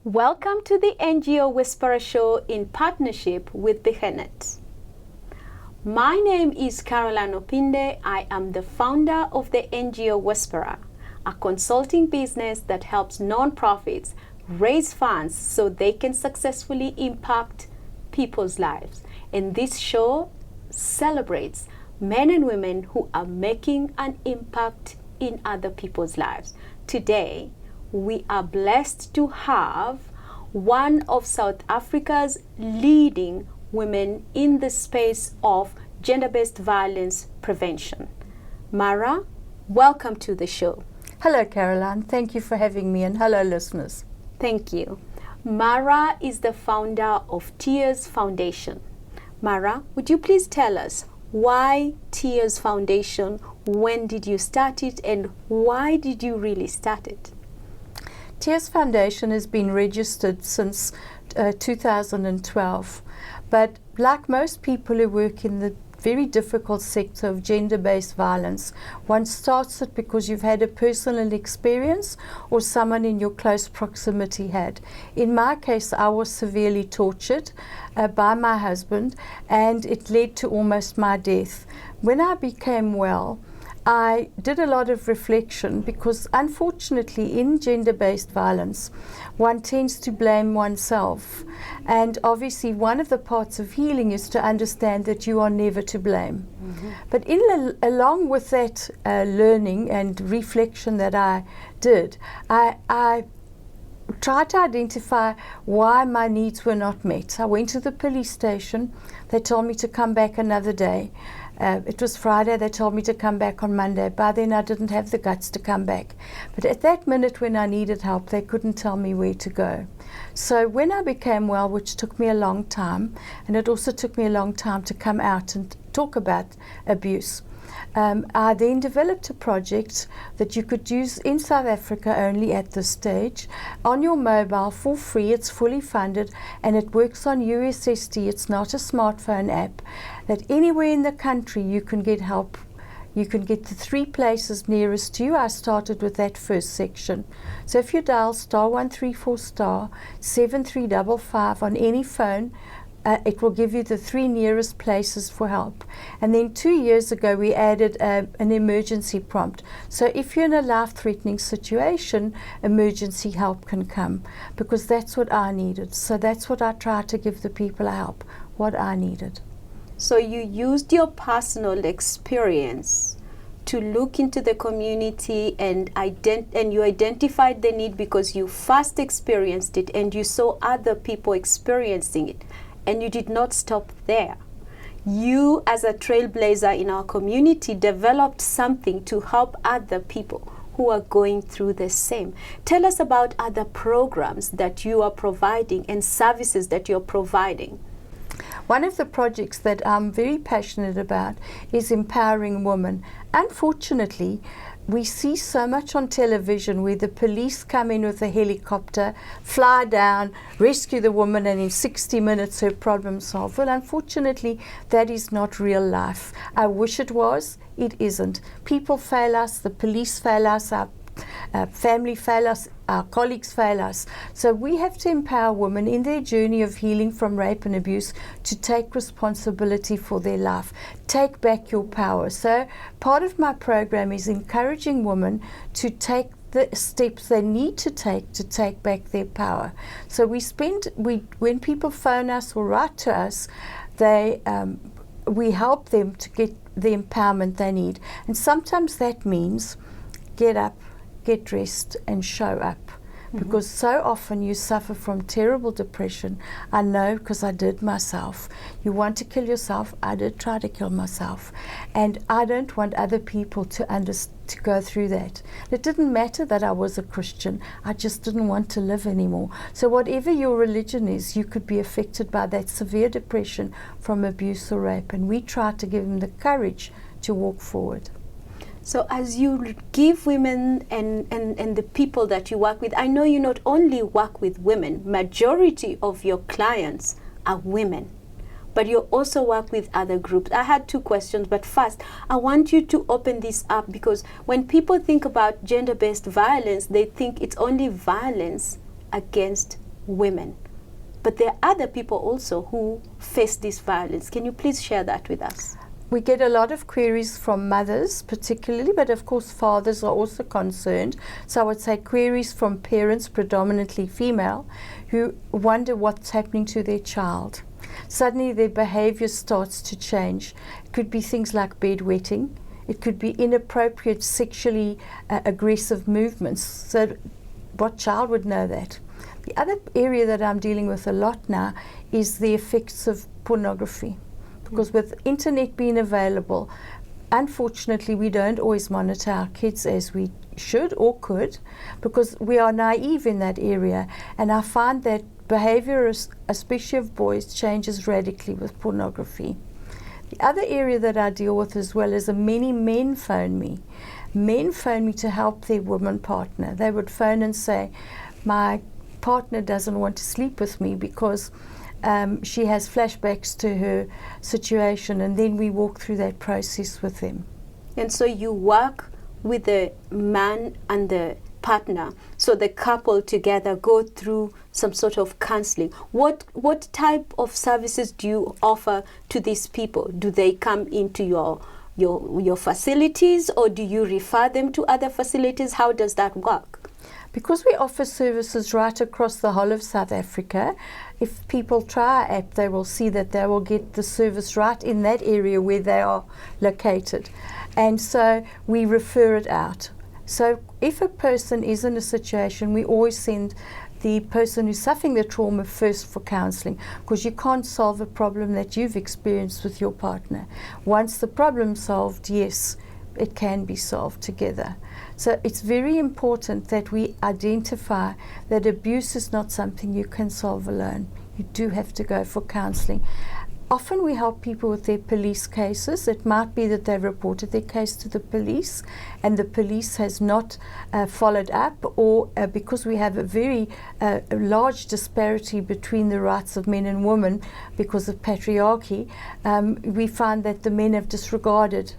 Welcome to the NGO Whisperer Show in partnership with Behenet. My name is Carolyne Opinde. I am the founder of the NGO Whisperer, a consulting business that helps nonprofits raise funds so they can successfully impact people's lives. And this show celebrates men and women who are making an impact in other people's lives. Today, we are blessed to have one of South Africa's leading women in the space of gender-based violence prevention. Mara, welcome to the show. Hello, Caroline. Thank you for having me, and hello, listeners. Thank you. Mara is the founder of Tears Foundation. Mara, would you please tell us why Tears Foundation? When did you start it, and why did you really start it? Tears Foundation has been registered since 2012, but like most people who work in the very difficult sector of gender-based violence, one starts it because you've had a personal experience or someone in your close proximity had. In my case, I was severely tortured by my husband, and it led to almost my death. When I became well, I did a lot of reflection because unfortunately in gender-based violence one tends to blame oneself, and obviously one of the parts of healing is to understand that you are never to blame. But along with that learning and reflection that I did, I tried to identify why my needs were not met. I went to the police station. They told me to come back another day. It was Friday, they told me to come back on Monday. By then I didn't have the guts to come back. But at that minute when I needed help, they couldn't tell me where to go. So when I became well, which took me a long time, and it also took me a long time to come out and talk about abuse, I then developed a project that you could use in South Africa only at this stage, on your mobile for free. It's fully funded and it works on USSD. It's not a smartphone app, that anywhere in the country you can get help. You can get the 3 places nearest to you. I started with that first section. So if you dial *134 *7355 on any phone, it will give you the 3 nearest places for help. And then 2 years ago we added an emergency prompt. So if you're in a life-threatening situation, emergency help can come, because that's what I needed. So that's what I tried to give the people help, what I needed. So you used your personal experience to look into the community and you identified the need because you first experienced it and you saw other people experiencing it. And you did not stop there. You, as a trailblazer in our community, developed something to help other people who are going through the same. Tell us about other programs that you are providing and services that you're providing. One of the projects that I'm very passionate about is empowering women. Unfortunately, we see so much on television where the police come in with a helicopter, fly down, rescue the woman, and in 60 minutes her problem solved. Well, unfortunately, that is not real life. I wish it was. It isn't. People fail us, the police fail us, our family fail us, our colleagues fail us. So we have to empower women in their journey of healing from rape and abuse to take responsibility for their life. Take back your power. So part of my program is encouraging women to take the steps they need to take back their power. So when people phone us or write to us, we help them to get the empowerment they need. And sometimes that means get up, get dressed and show up. Because so often you suffer from terrible depression. I know, because I did myself. You want to kill yourself. I did try to kill myself. And I don't want other people to go through that. It didn't matter that I was a Christian. I just didn't want to live anymore. So whatever your religion is, you could be affected by that severe depression from abuse or rape. And we try to give them the courage to walk forward. So as you give women and the people that you work with, I know you not only work with women, majority of your clients are women, but you also work with other groups. I had 2 questions, but first, I want you to open this up, because when people think about gender-based violence, they think it's only violence against women. But there are other people also who face this violence. Can you please share that with us? We get a lot of queries from mothers particularly, but of course fathers are also concerned. So I would say queries from parents, predominantly female, who wonder what's happening to their child. Suddenly their behavior starts to change. It could be things like bedwetting. It could be inappropriate sexually aggressive movements. So what child would know that? The other area that I'm dealing with a lot now is the effects of pornography. Because with internet being available, unfortunately we don't always monitor our kids as we should or could, because we are naive in that area. And I find that behavior, especially of boys, changes radically with pornography. The other area that I deal with as well is many men phone me. Men phone me to help their woman partner. They would phone and say, my partner doesn't want to sleep with me because she has flashbacks to her situation, and then we walk through that process with them. And so you work with the man and the partner, so the couple together go through some sort of counseling. What type of services do you offer to these people? Do they come into your facilities, or do you refer them to other facilities? How does that work? Because we offer services right across the whole of South Africa, if people try our app, they will see that they will get the service right in that area where they are located. And so we refer it out. So if a person is in a situation, we always send the person who's suffering the trauma first for counselling, because you can't solve a problem that you've experienced with your partner. Once the problem's solved, yes, it can be solved together. So it's very important that we identify that abuse is not something you can solve alone. You do have to go for counselling. Often we help people with their police cases. It might be that they've reported their case to the police and the police has not followed up, or because we have a very large disparity between the rights of men and women because of patriarchy, we find that the men have disregarded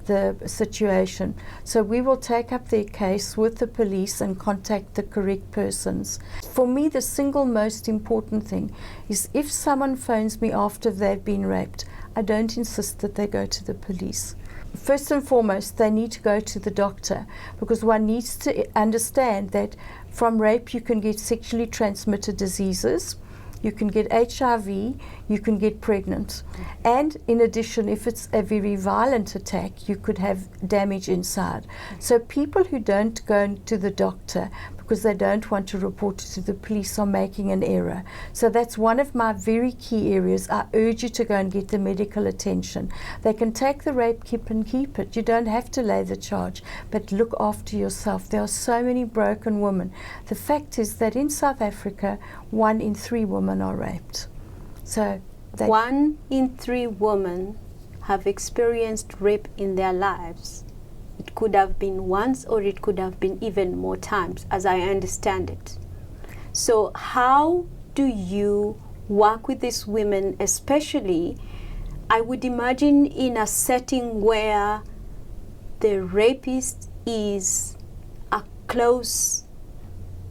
the situation. So we will take up their case with the police and contact the correct persons. For me, the single most important thing is if someone phones me after they've been raped, I don't insist that they go to the police. First and foremost, they need to go to the doctor, because one needs to understand that from rape you can get sexually transmitted diseases, you can get HIV, you can get pregnant. And in addition, if it's a very violent attack, you could have damage inside. So people who don't go to the doctor because they don't want to report it to the police are making an error. So that's one of my very key areas. I urge you to go and get the medical attention. They can take the rape kit and keep it. You don't have to lay the charge, but look after yourself. There are so many broken women. The fact is that in South Africa, 1 in 3 women are raped. So 1 in 3 women have experienced rape in their lives. It could have been once, or it could have been even more times, as I understand it. So how do you work with these women, especially, I would imagine, in a setting where the rapist is a close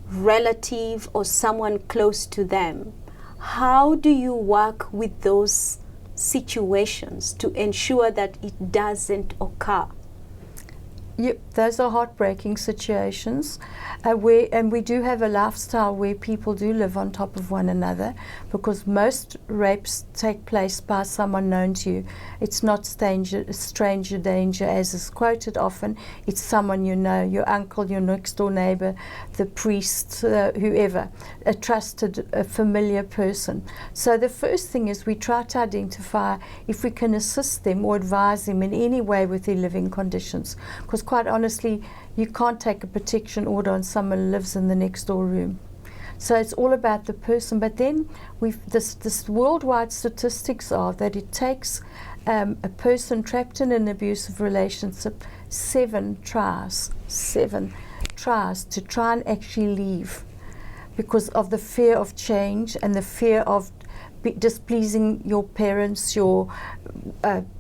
relative or someone close to them? How do you work with those situations to ensure that it doesn't occur? Those are heartbreaking situations, and we do have a lifestyle where people do live on top of one another, because most rapes take place by someone known to you. It's not stranger danger, as is quoted often. It's someone you know, your uncle, your next door neighbor, the priest, whoever, a trusted, a familiar person. So the first thing is we try to identify if we can assist them or advise them in any way with their living conditions, because quite honestly, you can't take a protection order on someone who lives in the next door room. So it's all about the person. But then this worldwide statistics are that it takes a person trapped in an abusive relationship 7 tries to try and actually leave, because of the fear of change and the fear of displeasing your parents, your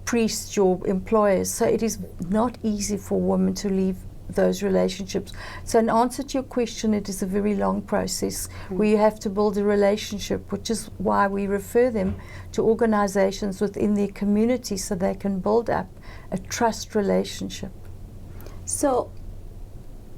priests, your employers. So it is not easy for women to leave those relationships. So in answer to your question, it is a very long process where you have to build a relationship, which is why we refer them to organizations within their community so they can build up a trust relationship. So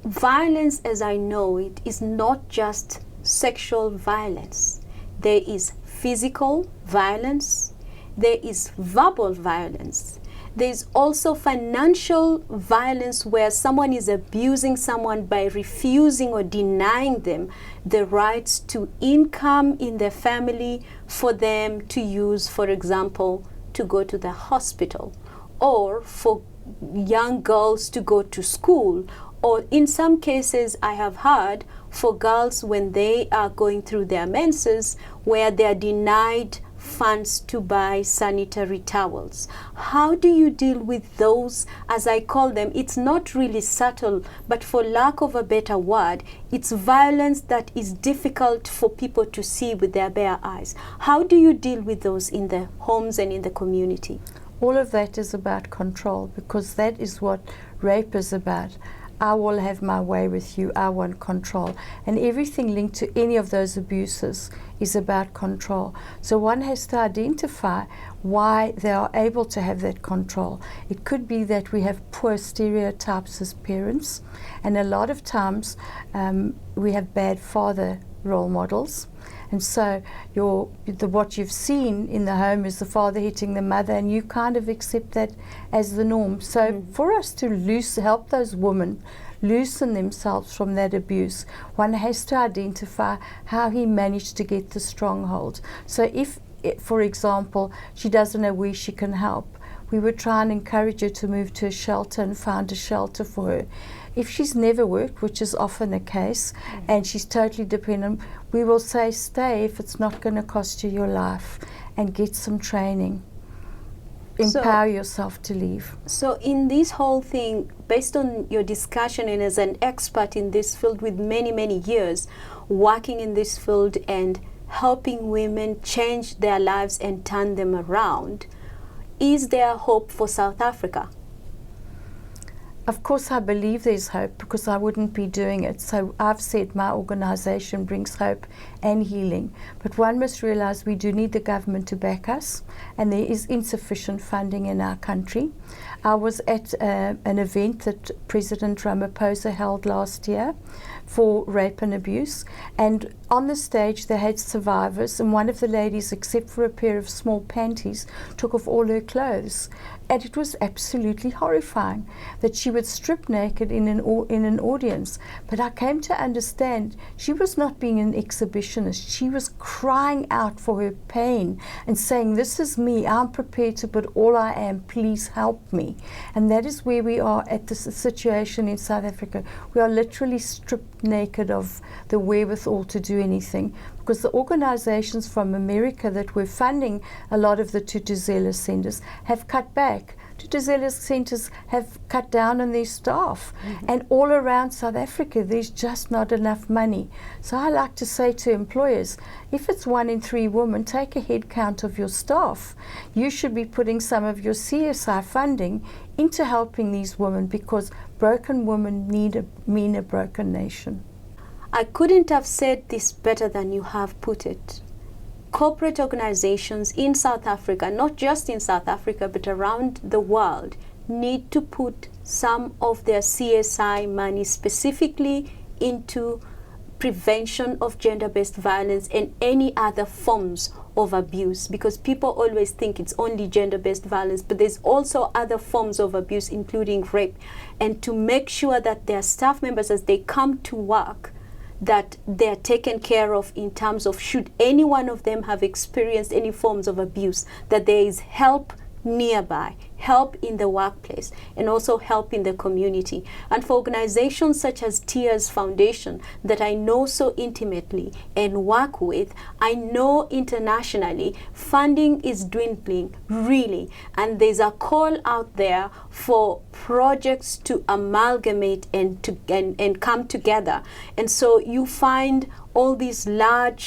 violence, as I know it, is not just sexual violence. There is physical violence, there is verbal violence, there is also financial violence where someone is abusing someone by refusing or denying them the rights to income in their family for them to use, for example, to go to the hospital, or for young girls to go to school, or in some cases I have heard for girls when they are going through their menses where they are denied funds to buy sanitary towels. How do you deal with those, as I call them? It's not really subtle, but for lack of a better word, it's violence that is difficult for people to see with their bare eyes. How do you deal with those in the homes and in the community? All of that is about control, because that is what rape is about. I will have my way with you, I want control. And everything linked to any of those abuses is about control. So one has to identify why they are able to have that control. It could be that we have poor stereotypes as parents, and a lot of times we have bad father role models. And so what you've seen in the home is the father hitting the mother, and you kind of accept that as the norm. So for us to help those women loosen themselves from that abuse, one has to identify how he managed to get the stronghold. So if, for example, she doesn't know where she can help, we would try and encourage her to move to a shelter and find a shelter for her. If she's never worked, which is often the case, and she's totally dependent, we will say, stay if it's not going to cost you your life, and get some training. Empower yourself to leave. So in this whole thing, based on your discussion and as an expert in this field with many, many years, working in this field and helping women change their lives and turn them around, is there hope for South Africa? Of course, I believe there's hope, because I wouldn't be doing it. So I've said my organization brings hope and healing. But one must realize we do need the government to back us, and there is insufficient funding in our country. I was at an event that President Ramaphosa held last year for rape and abuse, and on the stage they had survivors, and one of the ladies, except for a pair of small panties, took off all her clothes. And it was absolutely horrifying that she would strip naked in an audience. But I came to understand she was not being an exhibitionist. She was crying out for her pain and saying, this is me, I'm prepared to put all I am, please help me. And that is where we are at this situation in South Africa. We are literally stripped naked of the wherewithal to do anything, because the organizations from America that were funding a lot of the Tutuzela centers have cut back. Tutuzela centers have cut down on their staff. And all around South Africa, there's just not enough money. So I like to say to employers, if it's 1 in 3 women, take a head count of your staff. You should be putting some of your CSI funding into helping these women, because broken women mean a broken nation. I couldn't have said this better than you have put it. Corporate organizations in South Africa, not just in South Africa, but around the world, need to put some of their CSI money specifically into prevention of gender-based violence and any other forms of abuse, because people always think it's only gender-based violence, but there's also other forms of abuse, including rape. And to make sure that their staff members, as they come to work, that they're taken care of in terms of, should any one of them have experienced any forms of abuse, that there is help nearby, help in the workplace, and also help in the community. And for organizations such as Tears Foundation, that I know so intimately and work with, I know internationally funding is dwindling, really, and there's a call out there for projects to amalgamate and come together. And so you find all these large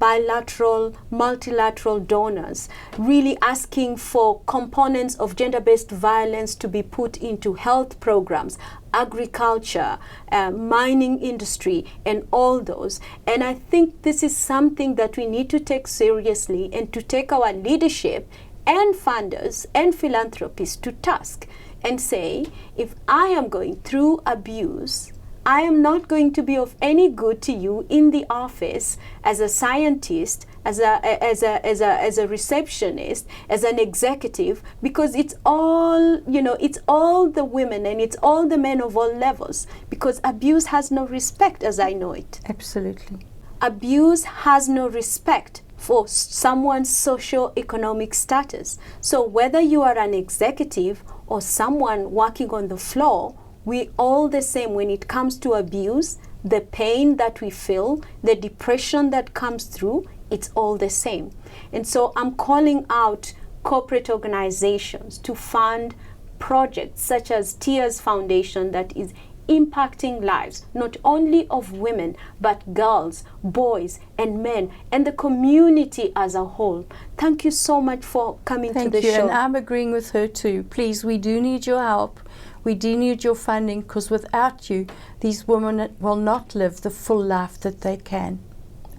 bilateral, multilateral donors really asking for components of gender-based violence to be put into health programs, agriculture, mining industry, and all those. And I think this is something that we need to take seriously, and to take our leadership and funders and philanthropists to task and say, if I am going through abuse, I am not going to be of any good to you in the office as a scientist, as a receptionist, as an executive, because it's all, it's all the women and it's all the men of all levels, because abuse has no respect as I know it. Absolutely. Abuse has no respect for someone's socio-economic status. So whether you are an executive or someone working on the floor, we all the same when it comes to abuse. The pain that we feel, the depression that comes through, it's all the same. And so I'm calling out corporate organizations to fund projects such as Tears Foundation that is impacting lives not only of women but girls, boys and men and the community as a whole. Thank you so much for coming to the show. And I'm agreeing with her too. Please, we do need your help. We do need your funding, because without you, these women will not live the full life that they can.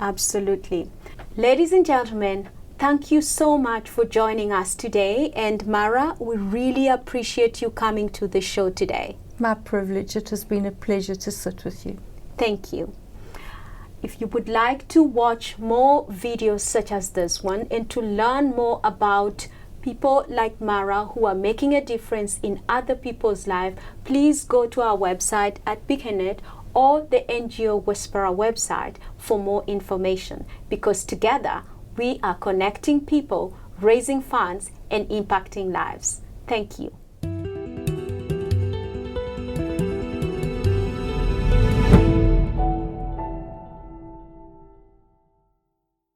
Absolutely. Ladies and gentlemen, thank you so much for joining us today. And Mara, we really appreciate you coming to the show today. My privilege. It has been a pleasure to sit with you. Thank you. If you would like to watch more videos such as this one and to learn more about people like Mara who are making a difference in other people's lives, please go to our website at Bigenet or the NGO Whisperer website for more information, because together we are connecting people, raising funds, and impacting lives. Thank you.